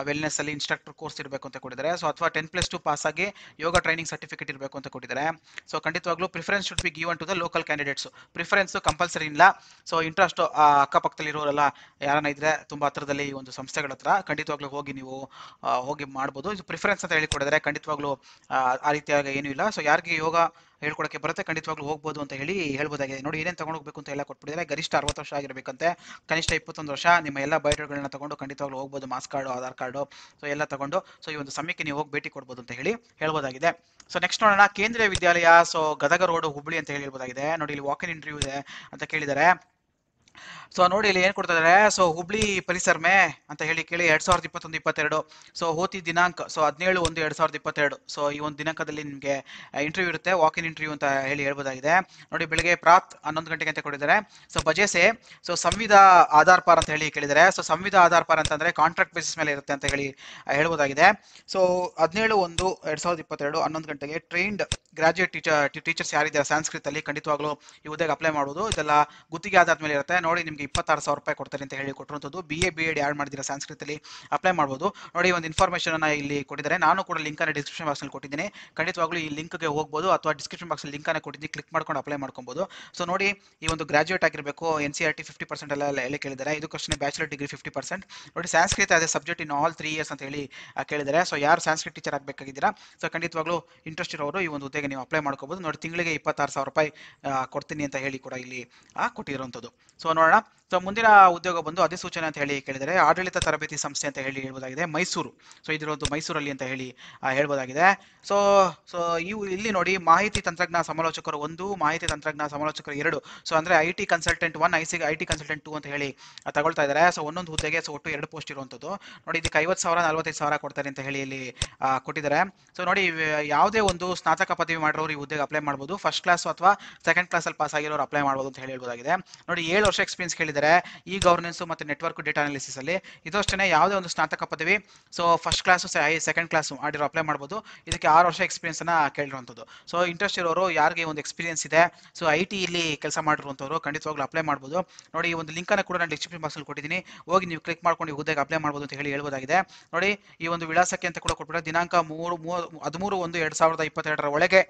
ವೆಲ್ನೆಸ್ ಅಲ್ಲಿ ಇನ್ಸ್ಟ್ರಕ್ಟರ್ ಕೋರ್ಸ್ ಇರಬೇಕು ಅಂತ ಕೊಟ್ಟಿದ್ದಾರೆ. ಸೊ ಅಥವಾ 10+2 ಪಾಸ್ ಆಗಿ ಯೋಗ ಟ್ರೈನಿಂಗ್ ಸರ್ಟಿಫಿಕೇಟ್ ಇರಬೇಕು ಅಂತ ಕೊಟ್ಟಿದ್ದಾರೆ. ಸೊ ಖಂಡಿತವಾಗ್ಲೂ preference should be given to the local candidates. Preference compulsory ಇಲ್ಲ. ಸೊ ಇಂಟ್ರೆಸ್ಟ್ ಅಕ್ಕಪಕ್ಕದಲ್ಲಿ ಇರೋರೆಲ್ಲ ಯಾರನ್ನ ಇದ್ರೆ ತುಂಬಾ ಹತ್ರದಲ್ಲಿ ಈ ಒಂದು ಸಂಸ್ಥೆಗಳ ಹತ್ರ ಖಂಡಿತವಾಗ್ಲೂ ಹೋಗಿ ನೀವು ಹೋಗಿ ಮಾಡ್ಬೋದು. ಇದು ಪ್ರಿಫರೆನ್ಸ್ ಅಂತ ಹೇಳಿ ಕೊಟ್ಟಿದ್ದಾರೆ, ಖಂಡಿತವಾಗ್ಲೂ ಆ ರೀತಿಯಾಗಿ ಏನೂ ಇಲ್ಲ. ಸೊ ಯಾರಿಗೆ ಯೋಗ ಹೇಳ್ಕೊಡಕ್ಕೆ ಬರುತ್ತೆ ಖಂಡಿತವಾಗ್ಲೂ ಹೋಗ್ಬೋದು ಅಂತ ಹೇಳಿ ಹೇಳ್ಬೋದಾಗಿದೆ. ನೋಡಿ ಏನೇನು ತಗೊಂಡು ಹೋಗ್ಬೇಕು ಅಂತ ಎಲ್ಲ ಕೊಟ್ಬಿಟ್ಟಿದ್ದಾರೆ. ಗರಿಷ್ಠ 60 ವರ್ಷ ಆಗಿರಬೇಕಂತೆ, ಕನಿಷ್ಠ 21 ವರ್ಷ. ನಿಮ್ಮ ಎಲ್ಲ ಬಯೋಡೇಟಾಗಳನ್ನ ತಗೊಂಡು ಖಂಡಿತವಾಗ್ಲೂ ಹೋಗ್ಬೋದು, marks card Aadhaar card so ಎಲ್ಲ ತಗೊಂಡು ಸೊ ಈ ಒಂದು ಸಮಯಕ್ಕೆ ನೀವು ಹೋಗಿ ಭೇಟಿ ಕೊಡ್ಬೋದು ಅಂತ ಹೇಳಿ ಹೇಳ್ಬೋದಾಗಿದೆ. ಸೊ ನೆಕ್ಸ್ಟ್ ನೋಡೋಣ, ಕೇಂದ್ರೀಯ ವಿದ್ಯಾಲಯ ಸೊ ಗದಗ ರೋಡ್ ಹುಬ್ಬಳ್ಳಿ ಅಂತ ಹೇಳಿ ಹೇಳ್ಬೋದಾಗಿದೆ. ನೋಡಿ ಇಲ್ಲಿ ವಾಕ್ ಇನ್ ಇಂಟರ್ವ್ಯೂ ಇದೆ ಅಂತ ಕೇಳಿದ್ದಾರೆ. ಸೊ ನೋಡಿ ಇಲ್ಲಿ ಏನ್ ಕೊಡ್ತಾ ಇದಾರೆ, ಸೊ ಹುಬ್ಳಿ ಪರಿಸರ ಮೇ ಅಂತ ಹೇಳಿ ಕೇಳಿ 2021-22 ಸೊ ಹೋತಿ ದಿನಾಂಕ ಸೊ 17/1/2022 ಸೊ ಈ ಒಂದು ದಿನಾಂಕದಲ್ಲಿ ನಿಮಗೆ ಇಂಟರ್ವ್ಯೂ ಇರುತ್ತೆ, ವಾಕ್ ಇನ್ ಇಂಟರ್ವ್ಯೂ ಅಂತ ಹೇಳಿ ಹೇಳ್ಬೋದಾಗಿದೆ. ನೋಡಿ ಬೆಳಿಗ್ಗೆ ಪ್ರಾತ್ 11 ಗಂಟೆಗೆ ಅಂತ ಕೊಟ್ಟಿದ್ದಾರೆ. ಸೊ ಬಜೆಸೆ ಸೊ ಸಂವಿಧಾ ಆಧಾರ್ ಪಾರ್ ಅಂತ ಹೇಳಿ ಕೇಳಿದ್ದಾರೆ. ಸೊ ಸಂವಿಧಾ ಆಧಾರ್ ಪಾರ್ ಅಂತಂದ್ರೆ ಕಾಂಟ್ರಾಕ್ಟ್ ಬೇಸಿಸ್ ಮೇಲೆ ಇರುತ್ತೆ ಅಂತ ಹೇಳಿ ಹೇಳ್ಬೋದಾಗಿದೆ. ಸೊ 17/1/2022 11 ಗಂಟೆಗೆ ಟ್ರೈನ್ಡ್ ಗ್ರಾಜುಯೇಟ್ ಟೀಚರ್ಸ್ ಯಾರಿದ್ದಾರೆ ಸಂಸ್ಕೃತ ಅಲ್ಲಿ ಖಂಡಿತವಾಗ್ಲೂ ಈ ಹುದ್ದೆಗೆ ಅಪ್ಲೈ ಮಾಡಬಹುದು. ಇದೆಲ್ಲ ಗುತ್ತಿಗೆ ಆಧಾರದ ಮೇಲೆ ಇರುತ್ತೆ. ನೋಡಿ ನಿಮ್ಗೆ 26,000 ರೂಪಾಯಿ ಕೊಡ್ತಾರೆ ಅಂತ ಹೇಳಿ ಕೊಟ್ಟಿರುವಂತದ್ದು. BA ಯಾರು ಮಾಡಿದಿರಾ ಸಂಸ್ಕೃತ ಅಲ್ಲಿ ಅಪ್ಲೈ ಮಾಡಬಹುದು. ನೋಡಿ ಒಂದು ಇನ್ಫಾರ್ಮೇಶನ್ ಅನ್ನ ಇಲ್ಲಿ ಕೊಟ್ಟಿದ್ದಾರೆ, ನಾನು ಕೂಡ ಲಿಂಕ್ ಅನ್ನ ಡಿಸ್ಕ್ರಿಪ್ಷನ್ ಬಾಕ್ಸ್ ಅಲ್ಲಿ ಕೊಟ್ಟಿದ್ದೀನಿ, ಖಂಡಿತವಾಗ್ಲೂ ಈ ಲಿಂಕ್ ಗೆ ಹೋಗಬಹುದು ಅಥವಾ ಡಿಸ್ಕ್ರಿಪ್ಷನ್ ಬಾಕ್ಸ್ ಅಲ್ಲಿ ಲಿಂಕ್ ಅನ್ನ ಕೊಟ್ಟಿದ್ದೀನಿ, ಕ್ಲಿಕ್ ಮಾಡ್ಕೊಂಡು ಅಪ್ಲೈ ಮಾಡ್ಕೊಬಹುದು. ಸೊ ನೋಡಿ ಈ ಒಂದು ಗ್ರಾಜುಯೇಟ್ ಆಗಿರಬೇಕು, NCERT 50% ಎಲ್ಲ ಕೇಳಿದ್ದಾರೆ. ಇದಕ್ಕಷ್ಟೇ ಬ್ಯಾಚುಲರ್ ಡಿಗ್ರಿ 50%. ನೋಡಿ ಸಂಸ್ಕೃತ ಅದೇ ಸಬ್ಜೆಕ್ಟ್ ಇನ್ ಆಲ್ 3 ಇಯರ್ಸ್ ಅಂತ ಹೇಳಿ ಕೇಳಿದ್ದಾರೆ. ಸೊ ಯಾರು ಸಂಸ್ಕೃತ ಟೀಚರ್ ಆಗಬೇಕಾಗಿದ್ದೀರಾ ಸೊ ಖಂಡಿತವಾಗ್ಲೂ ಇಂಟ್ರೆಸ್ಟ್ ಇರೋರು ಈ ಒಂದು ಹುದ್ದೆಗೆ ನೀವು ಅಪ್ಲೈ ಮಾಡ್ಕೋಬಹುದು. ನೋಡಿ ತಿಂಗಳಿಗೆ 26,000 ರೂಪಾಯಿ ಕೊಡ್ತೀನಿ ಅಂತ ಹೇಳಿ ಕೂಡ ಇಲ್ಲಿ ಕೊಟ್ಟಿರುವಂತದ್ದು. ಸೊ ನೋಡೋಣ. ಸೊ ಮುಂದಿನ ಉದ್ಯೋಗ ಬಂದು ಅಧಿಸೂಚನೆ ಅಂತ ಹೇಳಿ ಕೇಳಿದರೆ ಆಡಳಿತ ತರಬೇತಿ ಸಂಸ್ಥೆ ಅಂತ ಹೇಳಿ ಹೇಳ್ಬೋದಾಗಿದೆ, ಮೈಸೂರು. ಸೊ ಇದಿರೋದು ಮೈಸೂರಲ್ಲಿ ಅಂತ ಹೇಳಿ ಹೇಳ್ಬೋದಾಗಿದೆ. ಸೊ ಸೊ ಇವು ಇಲ್ಲಿ ನೋಡಿ ಮಾಹಿತಿ ತಂತ್ರಜ್ಞಾನ ಸಮಾಲೋಚಕರು 1, ಮಾಹಿತಿ ತಂತ್ರಜ್ಞಾನ ಸಮಾಲೋಚಕರು 2. ಸೊ ಅಂದ್ರೆ IT ಕನ್ಸಲ್ಟೆಂಟ್ 1, IT ಕನ್ಸಲ್ಟೆಂಟ್ 2 ಅಂತ ಹೇಳಿ ತಗೊಳ್ತಾ ಇದ್ದಾರೆ. ಸೊ ಒಂದೊಂದು ಹುದ್ದೆಗೆ ಸೊ ಒಟ್ಟು 2 ಪೋಸ್ಟ್ ಇರುವಂತದ್ದು. ನೋಡಿ ಇದಕ್ಕೆ 50,000 45,000 ಕೊಡ್ತಾರೆ ಅಂತ ಹೇಳಿ ಇಲ್ಲಿ ಕೊಟ್ಟಿದ್ದಾರೆ. ಸೊ ನೋಡಿ ಯಾವುದೇ ಒಂದು ಸ್ನಾತಕ ಪದವಿ ಮಾಡಿರೋರು ಈ ಹುದ್ದೆಗೆ ಅಪ್ಲೈ ಮಾಡಬಹುದು. ಫಸ್ಟ್ ಕ್ಲಾಸ್ ಅಥವಾ ಸೆಕೆಂಡ್ ಕ್ಲಾಸ್ ಅಲ್ಲಿ ಪಾಸ್ ಆಗಿರೋರು ಅಪ್ಲೈ ಮಾಡಬಹುದು ಅಂತ ಹೇಳಿ ಹೇಳ್ಬೋದಾಗಿದೆ. ನೋಡಿ 7 ವರ್ಷ ಎಕ್ಸ್ಪೀರಿಯನ್ಸ್ ಕೇಳಿದ್ದಾರೆ ಈ ಗವರ್ನೆನ್ಸ್ ಮತ್ತೆ ನೆಟ್ವರ್ಕ್ ಡೇಟಾ ಅನಾಲಿಸಿಸ್ ಅಲ್ಲಿ. ಇದಷ್ಟೇ ಯಾವುದೇ ಒಂದು ಸ್ನಾತಕ ಪದವಿ so first class second class ಮಾಡಿರೋ ಅಪ್ಲೈ ಮಾಡಬಹುದು. ಇದಕ್ಕೆ 6 ವರ್ಷ ಎಕ್ಸ್ಪೀರಿಯನ್ಸ್ ಅನ್ನ ಕೇಳಿರುವಂತದ್ದು. ಸೊ ಇಂಟ್ರೆಸ್ಟ್ ಇರೋರು ಯಾರಿಗೆ ಒಂದು ಎಕ್ಸ್ಪೀರಿಯನ್ಸ್ ಇದೆ ಸೊ IT ಇಲ್ಲಿ ಕೆಲಸ ಮಾಡಿರುವಂತವರು ಖಂಡಿತವಾಗ್ಲೂ ಅಪ್ಲೈ ಮಾಡಬಹುದು. ನೋಡಿ ಈ ಒಂದು ಲಿಂಕ್ ಅನ್ನು ಕೂಡ ನಾನು ಡಿಸ್ಕ್ರಿಪ್ಷನ್ ಬಾಕ್ಸ್ ಅಲ್ಲಿ ಕೊಟ್ಟಿದ್ದೀನಿ, ಹೋಗಿ ನೀವು ಕ್ಲಿಕ್ ಮಾಡ್ಕೊಂಡು ಈ ಹುದ್ದೆಗೆ ಅಪ್ಲೈ ಮಾಡಬಹುದು ಅಂತ ಹೇಳಿ ಹೇಳ್ಬೋದಾಗಿದೆ. ನೋಡಿ ಈ ಒಂದು ವಿಳಾಸಕ್ಕೆ ಅಂತ ಕೂಡ ಕೊಟ್ಬಿಟ್ಟು ದಿನಾಂಕ 13/1/2022 ಒಳಗೆ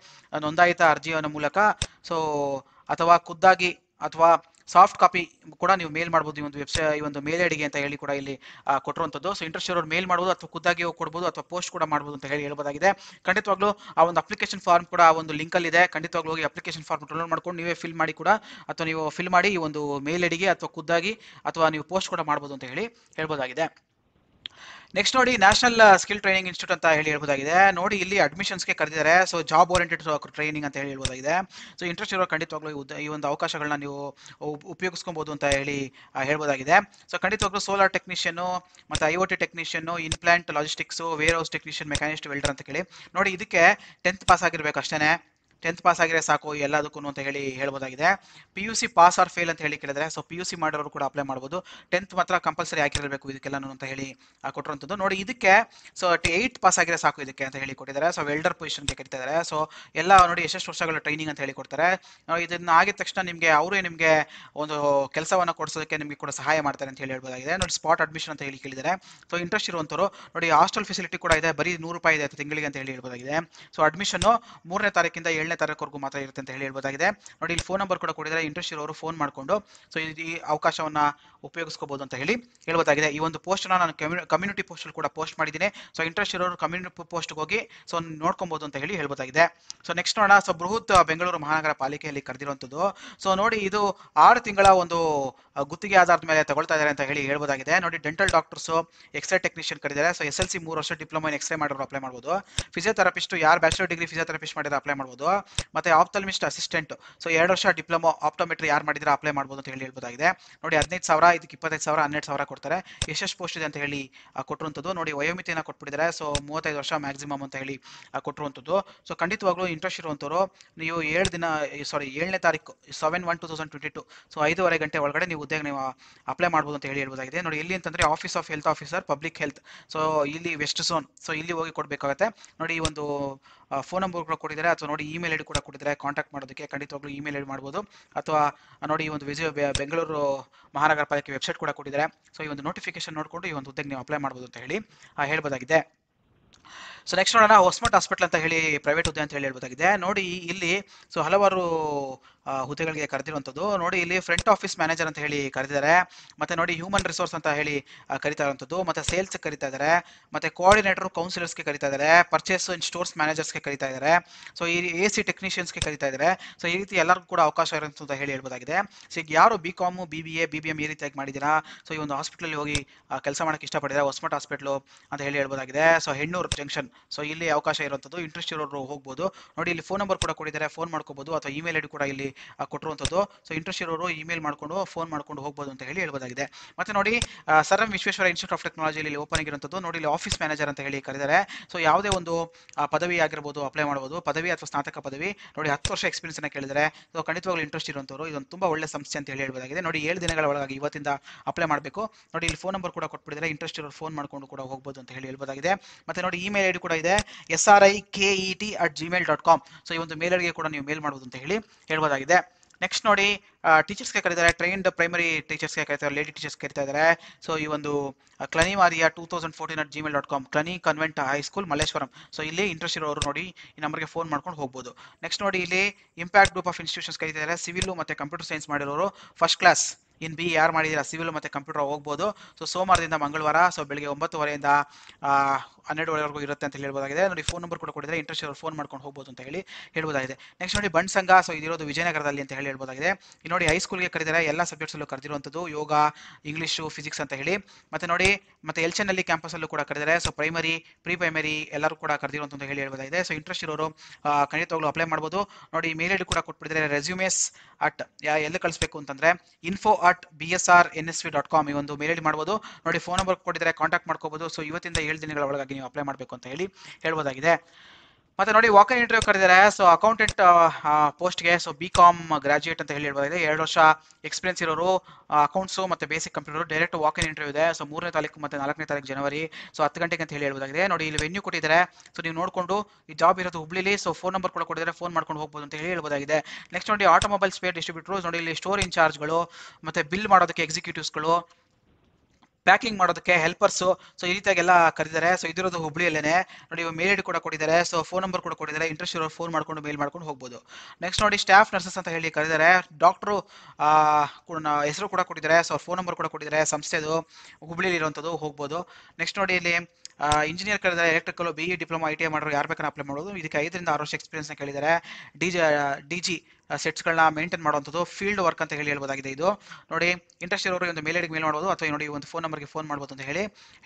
ನೋಂದಾಯಿತ ಅರ್ಜಿಯ ಮೂಲಕ ಸೊ ಅಥವಾ ಖುದ್ದಾಗಿ ಅಥವಾ ಸಾಫ್ಟ್ ಕಾಪಿ ಕೂಡ ನೀವು ಮೇಲ್ ಮಾಡಬಹುದು ಈ ಒಂದು ವೆಬ್ಸೈಟ್ ಈ ಒಂದು ಮೇಲ್ ಐಡಿಗೆ ಅಂತ ಹೇಳಿ ಕೂಡ ಇಲ್ಲಿ ಕೊಟ್ಟಿರುವಂತದ್ದು. ಸೊ ಇಂಟ್ರೆಸ್ಟ್ ಇರೋರು ಮೇಲ್ ಮಾಡಬಹುದು ಅಥವಾ ಖುದ್ದಾಗಿ ಹೋಗಿ ಕೊಡಬಹುದು ಅಥವಾ ಪೋಸ್ಟ್ ಕೂಡ ಮಾಡಬಹುದು ಅಂತ ಹೇಳಿ ಹೇಳ್ಬೋದಾಗಿದೆ. ಖಂಡಿತವಾಗ್ಲೂ ಆ ಒಂದು ಅಪ್ಲಿಕೇಶನ್ ಫಾರ್ಮ್ ಕೂಡ ಆ ಒಂದು ಲಿಂಕ್ ಅಲ್ಲಿ ಇದೆ, ಖಂಡಿತವಾಗ್ಲೂ ಹೋಗಿ ಅಪ್ಲಿಕೇಶನ್ ಫಾರ್ಮ್ ಡೌನ್ಲೋಡ್ ಮಾಡ್ಕೊಂಡು ನೀವೇ ಫಿಲ್ ಮಾಡಿ ಕೂಡ ಅಥವಾ ನೀವು ಫಿಲ್ ಮಾಡಿ ಈ ಒಂದು ಮೇಲ್ ಐಡಿಗೆ ಅಥವಾ ಖುದ್ದಾಗಿ ಅಥವಾ ನೀವು ಪೋಸ್ಟ್ ಕೂಡ ಮಾಡಬಹುದು ಅಂತ ಹೇಳಿ ಹೇಳ್ಬೋದಾಗಿದೆ. ನೆಕ್ಸ್ಟ್ ನೋಡಿ ನ್ಯಾಷನಲ್ ಸ್ಕಿಲ್ ಟ್ರೈನಿಂಗ್ ಇನ್ಸ್ಟಿಟ್ಯೂಟ್ ಅಂತ ಹೇಳಿ ಹೇಳ್ಬೋದಾಗಿದೆ. ನೋಡಿ ಇಲ್ಲಿ ಅಡ್ಮಿಷನ್ಸ್ಗೆ ಕರೆದಿದ್ದಾರೆ. ಸೊ ಜಾಬ್ ಓರಿಯೆಂಟೆಡ್ ಟ್ರೈನಿಂಗ್ ಅಂತ ಹೇಳಿ ಹೇಳ್ಬೋದಾಗಿದೆ. ಸೊ ಇಂಟ್ರೆಸ್ಟ್ ಇರೋ ಖಂಡಿತವಾಗ್ಲೂ ಈ ಒಂದು ಅವಕಾಶಗಳನ್ನ ನೀವು ಉಪಯೋಗಿಸ್ಕೊಬಹುದು ಅಂತ ಹೇಳಿ ಹೇಳ್ಬೋದಾಗಿದೆ. ಸೊ ಖಂಡಿತವಾಗ್ಲೂ ಸೋಲಾರ್ ಟೆಕ್ನಿಷಿಯನ್ ಮತ್ತೆ IoT technician, inplant logistics, warehouse technician, machinist, welder ಅಂತ ಕೇಳಿ. ನೋಡಿ ಇದಕ್ಕೆ 10th ಪಾಸ್ ಆಗಿರ್ಬೇಕು ಅಷ್ಟೇನೆ, 10th ಪಾಸ್ ಆಗಿದ್ರೆ ಸಾಕು ಎಲ್ಲದಕ್ಕೂ ಅಂತ ಹೇಳಿ ಹೇಳ್ಬೋದಾಗಿದೆ. PUC ಪಾಸ್ ಆರ್ ಫೇಲ್ ಅಂತ ಹೇಳಿ ಕೇಳಿದ್ರೆ ಸೊ PUC ಮಾಡಿರೋರು ಕೂಡ ಅಪ್ಲೈ ಮಾಡಬಹುದು. 10th ಮಾತ್ರ ಕಂಪಲ್ಸರಿ ಆಗಿರಬೇಕು ಇದಕ್ಕೆಲ್ಲಾನು ಅಂತ ಹೇಳಿ ಕೊಟ್ಟಿರುವಂತದ್ದು. ನೋಡಿ ಇದಕ್ಕೆ ಸೊ 8th ಪಾಸ್ ಆಗಿದ್ರೆ ಸಾಕು ಇದಕ್ಕೆ ಅಂತ ಹೇಳಿ ಕೊಟ್ಟಿದ್ದಾರೆ. ಸೊ ವೆಲ್ಡರ್ ಪೊಸಿಷನ್ಗೆ ಕರಿತಾ ಇದ್ದಾರೆ. ಸೊ ಎಲ್ಲ ನೋಡಿ ಎಷ್ಟು ವರ್ಷಗಳ ಟ್ರೈನಿಂಗ್ ಅಂತ ಹೇಳಿ ಕೊಡ್ತಾರೆ. ಇದನ್ನ ಆಗಿದ ತಕ್ಷಣ ನಿಮಗೆ ಅವರೇ ನಿಮಗೆ ಒಂದು ಕೆಲಸವನ್ನ ಕೊಡಿಸೋದಕ್ಕೆ ನಿಮಗೆ ಕೂಡ ಸಹಾಯ ಮಾಡ್ತಾರೆ ಅಂತ ಹೇಳಿ ಹೇಳ್ಬೋದಾಗಿದೆ. ನೋಡಿ ಸ್ಪಾಟ್ ಅಡ್ಮಿಷನ್ ಅಂತ ಹೇಳಿ ಕೇಳಿದ್ದಾರೆ. ಸೊ ಇಂಟ್ರೆಸ್ಟ್ ಇರುವಂತವರು ನೋಡಿ ಹಾಸ್ಟೆಲ್ ಫೆಸಿಲಿಟಿ ಕೂಡ ಇದೆ, ಬರೀ 100 ರೂಪಾಯಿ ಇದೆ ತಿಂಗಳಿಗೆ ಅಂತ ಹೇಳಿ ಹೇಳ್ಬೋದಾಗಿದೆ. ಸೊ ಅಡ್ಮಿಷನ್ 3ನೇ ತಾರೀಕಿಂದ 7ನೇ 7ನೇ ತಾರೀಕುವರೆಗೂ ಮಾತ್ರ ಇರುತ್ತೆ ಅಂತ ಹೇಳ್ಬೋದಾಗಿದೆ. ನೋಡಿ ಇಲ್ಲಿ ಫೋನ್ ನಂಬರ್ ಕೂಡ ಕೊಟ್ಟಿದ್ದಾರೆ, ಇಂಟ್ರೆಸ್ಟ್ ಇರೋರು ಫೋನ್ ಮಾಡಿಕೊಂಡು ಸೊ ಈ ಅವಕಾಶವನ್ನ ಉಪಯೋಗಿಸ್ಕೋಬಹುದು ಅಂತ ಹೇಳ್ಬೋದಾಗಿದೆ. ಈ ಒಂದು ಪೋಸ್ಟ್ ನಾನು ಕಮ್ಯುನಿಟಿ ಪೋಸ್ಟ್ ಕೂಡ ಪೋಸ್ಟ್ ಮಾಡಿದ್ದೀನಿ. ಸೊ ಇಂಟ್ರೆಸ್ಟ್ ಇರೋರು ಕಮ್ಯುನಿಟಿ ಪೋಸ್ಟ್ ಹೋಗಿ ಸೊ ನೋಡ್ಕೊಬಹುದು ಅಂತ ಹೇಳ್ಬೋದಾಗಿದೆ. ಸೊ ನೆಕ್ಸ್ಟ್ ನೋಡೋಣ. ಸೊ ಬೃಹತ್ ಬೆಂಗಳೂರು ಮಹಾನಗರ ಪಾಲಿಕೆಯಲ್ಲಿ ಕರೆದಿರುವಂತದ್ದು. ಸೊ ನೋಡಿ ಇದು 6 ತಿಂಗಳ ಒಂದು ಗುತ್ತಿಗೆ ಆಧಾರದ ಮೇಲೆ ತಗೊಳ್ತಾ ಇದ್ದಾರೆ ಅಂತ ಹೇಳ್ಬೋದಾಗಿದೆ. ನೋಡಿ ಡೆಂಟಲ್ ಡಾಕ್ಟರ್ಸ್, ಎಕ್ಸ್ರೇ ಟೆಕ್ನಿಷಿಯನ್ ಕರೆದಿದ್ದಾರೆ. ಸೊ SLC 3 ವರ್ಷ ಡಿಪ್ಲೊಮಾ ಇನ್ ಎಕ್ಸ್ರೇ ಮಾಡಿರೋರು ಅಪ್ಲೈ ಮಾಡಬಹುದು. ಫಿಸಿಯೋಥೆರಪಿಸ್ಟ್ ಯಾರು ಬ್ಯಾಚುಲರ್ ಡಿಗ್ರಿ ಫಿಸಿಯೋಥೆರಪಿಸ್ಟ್ ಮಾಡಿದ್ರೆ ಅಪ್ಲೈ ಮಾಡಬಹುದು. ಮತ್ತೆ ಆಪ್ಥಲ್ಮಿಸ್ಟ್ ಅಸಿಸ್ಟೆಂಟ್ ಸೊ 2 ವರ್ಷ ಡಿಪ್ಲೊಮಾ ಆಪ್ಟೋಮೆಟ್ರಿ ಯಾರು ಮಾಡಿದ್ರೆ ಅಪ್ಲೈ ಮಾಡಬಹುದು ಅಂತ ಹೇಳ್ಬೋದಾಗಿದೆ. ನೋಡಿ 15,000, ಇದಕ್ಕೆ 25,000, 12,000 ಕೊಡ್ತಾರೆ. ಎಷ್ಟು ಪೋಸ್ಟ್ ಇದೆ ಅಂತ ಕೊಟ್ಟಿರುವಂತದ್ದು. ನೋಡಿ ವಯೋಮಿತಿಯನ್ನು ಕೊಟ್ಬಿಟ್ಟಿದ್ದಾರೆ. ಸೊ 35 ವರ್ಷ ಮ್ಯಾಕ್ಸಿಮಮ್ ಅಂತ ಕೊಟ್ಟಿರುವಂತದ್ದು. ಸೊ ಖಂಡಿತವಾಗ್ಲೂ ಇಂಟ್ರೆಸ್ಟ್ ಇರುವಂತವರು ನೀವು 7ನೇ ತಾರೀಕು 7/1/2022 ಸೊ 5:30 ಗಂಟೆ ಒಳಗಡೆ ನೀವು ಹುದ್ದೆಗೆ ನೀವು ಅಪ್ಲೈ ಮಾಡಬಹುದು ಅಂತ ಹೇಳ್ಬೋದಾಗಿದೆ. ನೋಡಿ ಎಲ್ಲಿ ಅಂತಂದ್ರೆ office of health officer public health, so ಇಲ್ಲಿ ವೆಸ್ಟ್ ಝೋನ್, ಸೊ ಇಲ್ಲಿ ಹೋಗಿ ಕೊಡಬೇಕಾಗುತ್ತೆ. ನೋಡಿ ಈ ಒಂದು ಫೋನ್ ನಂಬರ್ ಕೂಡ ಕೊಟ್ಟಿದ್ದಾರೆ, ಅಥವಾ ನೋಡಿ ಇಮೇಲ್ ಐಡಿ ಕೂಡ ಕೊಟ್ಟಿದ್ದಾರೆ. ಕಾಂಟ್ಯಾಕ್ಟ್ ಮಾಡೋದಕ್ಕೆ ಖಂಡಿತವಾಗ್ಲೂ ಇಮೇಲ್ ಐಡಿ ಮಾಡ್ಬೋದು, ಅಥವಾ ನೋಡಿ ಈ ಒಂದು ಬೆಂಗಳೂರು ಮಹಾನಗರ ಪಾಲಿಕೆ ವೆಬ್ಸೈಟ್ ಕೂಡ ಕೊಟ್ಟಿದ್ದಾರೆ. ಸೊ ಈ ಒಂದು ನೋಟಿಫಿಕೇಶನ್ ನೋಡಿಕೊಂಡು ಈ ಒಂದು ಹುದ್ದೆಗೆ ನೀವು ಅಪ್ಲೈ ಮಾಡ್ಬೋದು ಅಂತ ಹೇಳ್ಬೋದಾಗಿದೆ. ಸೊ ನೆಕ್ಸ್ಟ್ ನೋಡೋಣ. ಹೊಸಮಠ ಹಾಸ್ಪಿಟಲ್ ಅಂತ ಪ್ರೈವೇಟ್ ಹುದ್ದೆ ಅಂತ ಹೇಳ್ಬೋದಾಗಿದೆ. ನೋಡಿ ಇಲ್ಲಿ ಸೊ ಹಲವಾರು ಹುದ್ದೆಗಳಿಗೆ ಕರೆದಿರುವಂತದ್ದು. ನೋಡಿ ಇಲ್ಲಿ ಫ್ರಂಟ್ ಆಫೀಸ್ ಮ್ಯಾನೇಜರ್ ಅಂತ ಕರೆದಿದ್ದಾರೆ. ಮತ್ತೆ ನೋಡಿ ಹ್ಯೂಮನ್ ರಿಸೋರ್ಸ್ ಅಂತ ಕರಿತಾ ಇರುವಂತದ್ದು. ಮತ್ತೆ ಸೇಲ್ಸ್ ಕರಿತಾ ಇದ್ದಾರೆ. ಮತ್ತೆ ಕೋಆರ್ಡಿನೇಟರ್ ಕೌನ್ಸಿಲರ್ಸ್ಗೆ ಕರಿತಾ ಇದ್ದಾರೆ. ಪರ್ಚೇಸ್ ಇನ್ ಸ್ಟೋರ್ಸ್ ಮ್ಯಾನೇಜರ್ಸ್ಗೆ ಕರಿತಾ ಇದ್ದಾರೆ. ಸೊ ಈ AC ಟೆಕ್ನಿಷಿಯನ್ಸ್ಗೆ ಕರಿತಾ ಇದ್ದಾರೆ. ಸೊ ಈ ರೀತಿ ಎಲ್ಲರಿಗೂ ಕೂಡ ಅವಕಾಶ ಇರುತ್ತೆ ಅಂತ ಹೇಳ್ಬೋದಾಗಿದೆ. ಸೊ ಈಗ ಯಾರು BCom, BBA, BBM ಈ ರೀತಿಯಾಗಿ ಮಾಡಿದ್ದೀರಾ, ಸೊ ಈ ಒಂದು ಹಾಸ್ಪಿಟಲ್ ಹೋಗಿ ಕೆಲಸ ಮಾಡಕ್ಕೆ ಇಷ್ಟಪಟ್ಟಿದ್ದಾರೆ, ಹೊಸಮಠ ಹಾಸ್ಪಿಟಲ್ ಅಂತ ಹೇಳ್ಬೋದಾಗಿದೆ. ಸೊ ಹೆಣ್ಣೂರು ಜಂಕ್ಷನ್, ಸೊ ಇಲ್ಲಿ ಅವಕಾಶ ಇರುವಂತದ್ದು. ಇಂಟ್ರೆಸ್ಟ್ ಇರೋರು ಹೋಗ್ಬೋದು. ನೋಡಿ ಇಲ್ಲಿ ಫೋನ್ ನಂಬರ್ ಕೂಡ ಕೊಟ್ಟಿದ್ದಾರೆ, ಫೋನ್ ಮಾಡ್ಕೋಬಹುದು, ಅಥವಾ ಇಮೇಲ್ ಐಡಿ ಕೂಡ ಇಲ್ಲಿ ಕೊಟ್ಟಿರುವಂತದ್ದು. ಸೊ ಇಂಟ್ರೆಸ್ಟ್ ಇರೋರು ಇಮೇಲ್ ಮಾಡ್ಕೊಂಡು ಫೋನ್ ಮಾಡ್ಕೊಂಡು ಹೋಗ್ಬೋದು ಅಂತ ಹೇಳ್ಬೋದಾಗಿದೆ. ಮತ್ತೆ ನೋಡಿ sir M Vishweshwara institute of technology ಇಲ್ಲಿ ಓಪನ್ ಆಗಿರುವಂತದ್ದು. ನೋಡಿ ಇಲ್ಲಿ ಆಫೀಸ್ ಮ್ಯಾನೇಜರ್ ಅಂತ ಕರೆದಿದ್ದಾರೆ. ಸೊ ಯಾವುದೇ ಒಂದು ಪದವಿ ಆಗಿರ್ಬೋದು ಅಪ್ಲೈ ಮಾಡಬಹುದು, ಪದವಿ ಅಥವಾ ಸ್ನಾತಕ ಪದವಿ. ನೋಡಿ 10 ವರ್ಷ ಎಕ್ಸ್ಪೀರಿಯನ್ಸ್ ಅನ್ನ ಕೇಳಿದರೆ. ಸೊ ಖಂಡಿತವಾಗ್ಲೂ ಇಂಟ್ರೆಸ್ಟ್ ಇರುವಂತವರು ಇದೊಂದು ತುಂಬಾ ಒಳ್ಳೆ ಸಂಸ್ಥೆ ಅಂತ ಹೇಳ್ಬೋದಾಗಿದೆ. ನೋಡಿ 7 ದಿನಗಳ ಒಳಗಾಗಿ ಇವತ್ತಿಂದ ಅಪ್ಲೈ ಮಾಡಬೇಕು. ನೋಡಿ ಇಲ್ಲಿ ಫೋನ್ ನಂಬರ್ ಕೂಡ ಕೊಟ್ಬಿಟ್ಟಿದ್ದಾರೆ, ಇಂಟ್ರೆಸ್ಟ್ ಇರೋರು ಫೋನ್ ಮಾಡ್ಕೊಂಡು ಕೂಡ ಹೋಗ್ಬೋದು ಅಂತ ಹೇಳ್ಬೋದಾಗಿದೆ. ಮತ್ತೆ ನೋಡಿ ಇಮೇಲ್ ಐಡಿ ಕೂಡ ಇದೆ, sriket@gmail.com. ಸೊ ಈ ಒಂದು ಮೇಲ್ ಐಡಿಗೆ ಕೂಡ ನೀವು ಮೇಲ್ ಮಾಡಬಹುದು ಅಂತ ಹೇಳ್ಬೋದಾಗಿದೆ. ನೆಕ್ಸ್ಟ್ ನೋಡಿ ಟೀಚರ್ಸ್ಗೆ ಕರೀತಾರೆ, ಟ್ರೈನ್ಡ್ ಪ್ರೈಮರಿ ಟೀಚರ್ಸ್ಗೆ ಕರೀತಾರೆ, ಲೇಡಿ ಟೀಚರ್ಸ್ ಕರೀತಾ ಇದ್ದಾರೆ. ಸೊ ಈ ಒಂದು Cluny Maria 2014@gmail.com, Cluny convent high school Malleshwaram. So ಇಲ್ಲಿ ಇಂಟ್ರೆಸ್ಟ್ ಇರೋರು ನೋಡಿ ಈ ನಂಬರ್ಗೆ ಫೋನ್ ಮಾಡ್ಕೊಂಡು ಹೋಗ್ಬೋದು. ನೆಕ್ಸ್ಟ್ ನೋಡಿ ಇಲ್ಲಿ ಇಂಪ್ಯಾಕ್ಟ್ ಗ್ರೂಪ್ ಆಫ್ ಇನ್ಸ್ಟಿಟ್ಯೂಷನ್ಸ್ ಕರೀತಾ ಇದ್ದಾರೆ. ಸಿವಿಲ್ ಮತ್ತೆ ಕಂಪ್ಯೂಟರ್ ಸೈನ್ಸ್ ಮಾಡಿರೋರು ಫಸ್ಟ್ ಕ್ಲಾಸ್ ಇನ್ BE ಯಾರು ಮಾಡಿದ್ದೀರಾ ಸಿವಿಲ್ ಮತ್ತೆ ಕಂಪ್ಯೂಟರ್ ಹೋಗ್ಬೋದು. ಸೊ ಸೋಮವಾರದಿಂದ ಮಂಗಳವಾರ ಸೊ ಬೆಳಿಗ್ಗೆ 9:30 ಇಂದ 12:00ವರೆಗೂ ಇರುತ್ತೆ ಅಂತ ಹೇಳ್ಬೋದಾಗಿದೆ. ನೋಡಿ ಫೋನ್ ನಂಬರ್ ಕೂಡ ಕೊಟ್ಟಿದ್ದಾರೆ, ಇಂಟ್ರೆಸ್ಟ್ ಇರೋರು ಫೋನ್ ಮಾಡ್ಕೊಂಡು ಹೋಗ್ಬೋದು ಅಂತ ಹೇಳ್ಬೋದಾಗಿದೆ. ನೆಕ್ಸ್ಟ್ ನೋಡಿ ಬಂಡ್ ಸಂಘ, ಸೊ ಇದಿರೋದು ವಿಜಯನಗರದಲ್ಲಿ ಅಂತ ಹೇಳ್ಬೋದಾಗಿದೆ. ಈ ನೋಡಿ ಹೈಸ್ಕೂಲ್ಗೆ ಕರೆದಿದ್ದಾರೆ, ಎಲ್ಲ ಸಬ್ಜೆಕ್ಟ್ಸ್ ಅಲ್ಲೂ ಕರೆದಿರುವಂಥದ್ದು, ಯೋಗ, ಇಂಗ್ಲೀಷು, ಫಿಸಿಕ್ಸ್ ಅಂತ ಮತ್ತೆ ನೋಡಿ ಮತ್ತೆ ಎಲ್ಚನಲ್ಲಿ ಕ್ಯಾಂಪಸ್ ಅಲ್ಲೂ ಕೂಡ ಕರೆದಿದ್ದಾರೆ. ಸೊ ಪ್ರೈಮರಿ, ಪ್ರೀ ಪ್ರೈಮರಿ ಎಲ್ಲರೂ ಕೂಡ ಕರೆದಿರುವಂತ ಅಂತ ಹೇಳ್ಬೋದಾಗಿದೆ. ಸೊ ಇಂಟ್ರೆಸ್ಟ್ ಇರೋರು ಖಂಡಿತವಾಗ್ಲೂ ಅಪ್ಲೈ ಮಾಡ್ಬೋದು. ನೋಡಿ ಮೇಲ್ ಐಡಿ ಕೂಡ ಕೊಟ್ಬಿಟ್ಟಿದ್ದಾರೆ, ರೆಸ್ಯೂಮೇಸ್ ಎಲ್ಲಿ ಕಳಿಸಬೇಕು ಅಂತಂದ್ರೆ info@bsrnsv.com ಈ ಒಂದು ಮೇಲ್ ಐಡಿ ಮಾಡ್ಬೋದು. ನೋಡಿ ಫೋನ್ ನಂಬರ್ ಕೊಟ್ಟಿದ್ದಾರೆ, ಕಾಂಟ್ಯಾಕ್ಟ್ ಮಾಡ್ಕೋಬಹುದು. ಸೊ ಇವತ್ತಿಂದ 7 ದಿನಗಳ ಒಳಗಾಗಿ ನೀವು ಅಪ್ಲೈ ಮಾಡಬೇಕು ಅಂತ ಹೇಳ್ಬೋದಾಗಿದೆ. ಮತ್ತೆ ನೋಡಿ ವಾಕ್ ಇನ್ ಇಂಟರ್ವ್ಯೂ ಕರೆದಿದ್ದಾರೆ. ಸೊ ಅಕೌಂಟೆಂಟ್ ಪೋಸ್ಟ್ಗೆ ಸೊ BCom ಗ್ರಾಜುಯೇಟ್ ಅಂತ ಹೇಳ್ಬೋದಾಗಿದೆ. 2 ವರ್ಷ ಎಕ್ಸ್ಪೀರಿಯನ್ಸ್ ಇರೋರು, ಅಕೌಂಟ್ಸು ಮತ್ತೆ basic computer. Direct walk in interview ಇದೆ. ಸೊ 3ನೇ ತಾರೀಕು ಮತ್ತೆ 4ನೇ ತಾರೀಕು ಜನವರಿ, ಸೊ 10 ಗಂಟೆಗೆ ಅಂತ ಹೇಳ್ಬೋದಾಗಿದೆ. ನೋಡಿ ಇಲ್ಲಿ ವೆನ್ಯೂ ಕೊಟ್ಟಿದ್ದಾರೆ, ಸೊ ನೀವು ನೋಡಿಕೊಂಡು ಈ ಜಾಬ್ ಇರೋದು ಹುಬ್ಳಿಲಿ. ಸೊ ಫೋನ್ ನಂಬರ್ ಕೂಡ ಕೊಟ್ಟಿದ್ದಾರೆ, ಫೋನ್ ಮಾಡ್ಕೊಂಡು ಹೋಗ್ಬೋದು ಅಂತ ಹೇಳ್ಬೋದಾಗಿದೆ. ನೆಕ್ಸ್ಟ್ ನೋಡಿ ಆಟೋಮೊಬೈಲ್ ಸ್ಪೇರ್ ಡಿಸ್ಟ್ರಿಬ್ಯೂಟರ್ಸ್. ನೋಡಿ ಇಲ್ಲಿ ಸ್ಟೋರ್ ಇನ್ಚಾರ್ಜ್ಗಳು, ಮತ್ತೆ ಬಿಲ್ ಮಾಡೋದಕ್ಕೆ ಎಕ್ಸಿಕ್ಯೂಟಿವ್ಸ್ಗಳು, ಪ್ಯಾಕಿಂಗ್ ಮಾಡೋದಕ್ಕೆ ಹೆಲ್ಪರ್ಸು. ಸೊ ಈ ರೀತಿಯಾಗೆಲ್ಲ ಕರೆದಿದ್ದಾರೆ. ಸೊ ಇದಿರೋದು ಹುಬ್ಳಿಯಲ್ಲೇನೆ. ನೋಡಿ ಮೇಲ್ ಐಡಿ ಕೂಡ ಕೊಟ್ಟಿದ್ದಾರೆ, ಸೊ ಫೋನ್ ನಂಬರ್ ಕೂಡ ಕೊಟ್ಟಿದ್ದಾರೆ, ಇಂಟ್ರೆಸ್ಟ್ ಇರೋರು ಫೋನ್ ಮಾಡ್ಕೊಂಡು ಮೇಲ್ ಮಾಡ್ಕೊಂಡು ಹೋಗ್ಬೋದು. ನೆಕ್ಸ್ಟ್ ನೋಡಿ ಸ್ಟಾಫ್ ನರ್ಸಸ್ ಅಂತ ಕರೆದಿದ್ದಾರೆ. ಡಾಕ್ಟ್ರು ಹೆಸರು ಕೂಡ ಕೊಟ್ಟಿದ್ದಾರೆ, ಸೊ ಫೋನ್ ನಂಬರ್ ಕೂಡ ಕೊಟ್ಟಿದ್ದಾರೆ. ಸಂಸ್ಥೆದು ಹುಬ್ಳಿಲಿ ಇರುವಂಥದ್ದು, ಹೋಗ್ಬೋದು. ನೆಕ್ಸ್ಟ್ ನೋಡಿ ಇಲ್ಲಿ ಇಂಜಿನಿಯರ್ ಕರೆದಿದ್ದಾರೆ, ಎಲೆಕ್ಟ್ರಿಕಲ್, BE ಡಿಪ್ಲೊಮಾ, ITI ಮಾಡೋರು ಯಾರು ಬೇಕಾದ್ರೆ ಅಪ್ಲೈ ಮಾಡೋದು. ಇದಕ್ಕೆ 5ರಿಂದ 6 ವರ್ಷ ಎಕ್ಸ್ಪೀರಿಯನ್ಸ್ನ ಕೇಳಿದ್ದಾರೆ. DG ಸೆಟ್ಸ್ಗಳನ್ನ ಮೇಂಟೈನ್ ಮಾಡುವಂಥದ್ದು, ಫೀಲ್ಡ್ ವರ್ಕ್ ಅಂತ ಹೇಳ್ಬೋದಾಗಿದೆ. ಇದು ನೋಡಿ ಇಂಟ್ರೆಸ್ಟ್ ಇರೋರು ಒಂದು ಮೇಲ್ ಐಡಿಗೆ ಮೇಲ್ ಮಾಡ್ಬೋದು, ಅಥವಾ ನೋಡಿ ಒಂದು ಫೋನ್ ನಂಬರ್ಗೆ ಫೋನ್ ಮಾಡ್ಬೋದು ಅಂತ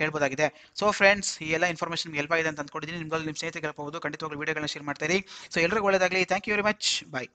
ಹೇಳ್ಬೋದಾಗಿದೆ. ಸೊ ಫ್ರೆಂಡ್ಸ್, ಈ ಎಲ್ಲ ಇನ್ಫಾರ್ಮೇಷನ್ ನಿಮ್ಗೆ ಹೆಲ್ಪ್ ಆಗಿದೆ ಅಂತ ಅಂದ್ಕೊಂಡಿದ್ದೀನಿ. ನಿಮ್ಮ ಸ್ನೇಹಿತರಿಗೆ ಹೆಲ್ಪ್ ಆಗ್ಬೋದು. ಖಂಡಿತವಾಗ್ಲೂ ವಿಡಿಯೋಗಳನ್ನ ಶೇರ್ ಮಾಡ್ತೀರಿ. ಸೊ ಎಲ್ಲರಿಗೂ ಒಳ್ಳೆಯದಾಗಲಿ. Thank you very much. Bye.